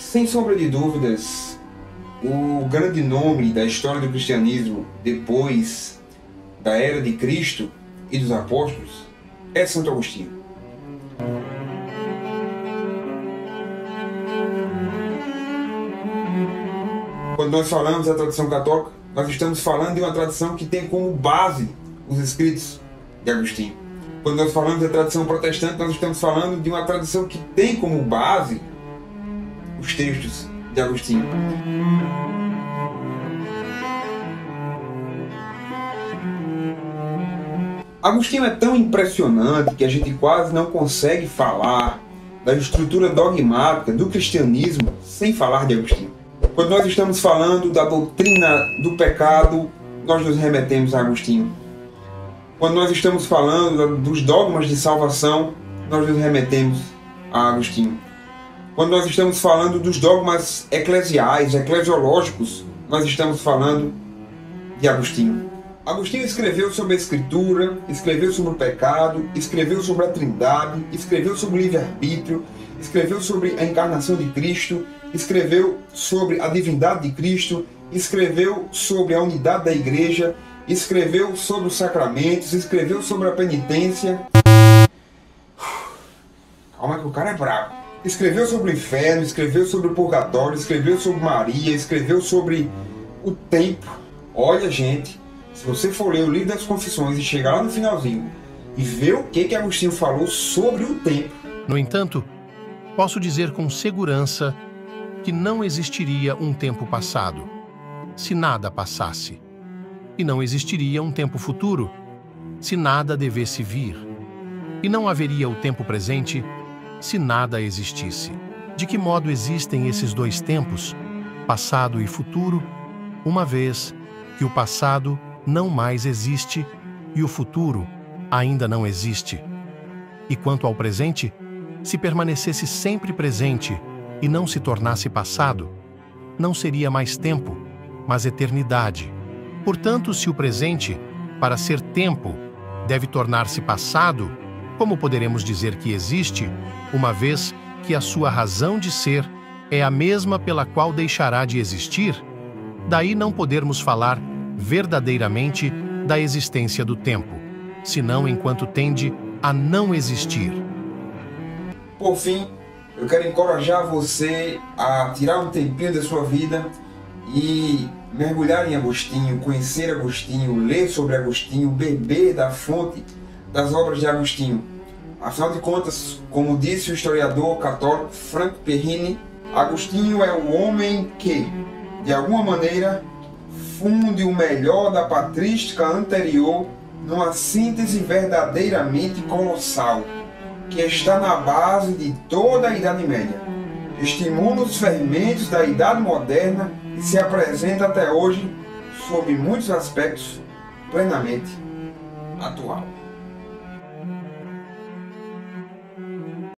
Sem sombra de dúvidas, o grande nome da história do cristianismo depois da era de Cristo e dos apóstolos é Santo Agostinho. Quando nós falamos da tradição católica, nós estamos falando de uma tradição que tem como base os escritos de Agostinho. Quando nós falamos da tradição protestante, nós estamos falando de uma tradição que tem como base os textos de Agostinho. Agostinho é tão impressionante que a gente quase não consegue falar da estrutura dogmática do cristianismo sem falar de Agostinho. Quando nós estamos falando da doutrina do pecado, nós nos remetemos a Agostinho. Quando nós estamos falando dos dogmas de salvação, nós nos remetemos a Agostinho. Quando nós estamos falando dos dogmas eclesiais, eclesiológicos, nós estamos falando de Agostinho. Agostinho escreveu sobre a Escritura, escreveu sobre o pecado, escreveu sobre a Trindade, escreveu sobre o livre-arbítrio, escreveu sobre a encarnação de Cristo, escreveu sobre a divindade de Cristo, escreveu sobre a unidade da Igreja, escreveu sobre os sacramentos, escreveu sobre a penitência. Calma que o cara é bravo. Escreveu sobre o inferno, escreveu sobre o purgatório, escreveu sobre Maria, escreveu sobre o tempo. Olha, gente, se você for ler o livro das Confissões e chegar lá no finalzinho e ver o que Agostinho falou sobre o tempo. No entanto, posso dizer com segurança que não existiria um tempo passado, se nada passasse. E não existiria um tempo futuro, se nada devesse vir. E não haveria o tempo presente, se nada existisse. De que modo existem esses dois tempos, passado e futuro, uma vez que o passado não mais existe e o futuro ainda não existe? E quanto ao presente, se permanecesse sempre presente e não se tornasse passado, não seria mais tempo, mas eternidade. Portanto, se o presente, para ser tempo, deve tornar-se passado, como poderemos dizer que existe, uma vez que a sua razão de ser é a mesma pela qual deixará de existir? Daí não podermos falar verdadeiramente da existência do tempo, senão enquanto tende a não existir. Por fim, eu quero encorajar você a tirar um tempinho da sua vida e mergulhar em Agostinho, conhecer Agostinho, ler sobre Agostinho, beber da fonte das obras de Agostinho. Afinal de contas, como disse o historiador católico Franco Perrini, Agostinho é o homem que, de alguma maneira, funde o melhor da patrística anterior numa síntese verdadeiramente colossal, que está na base de toda a Idade Média, estimula os fermentos da Idade Moderna e se apresenta até hoje, sob muitos aspectos, plenamente atual.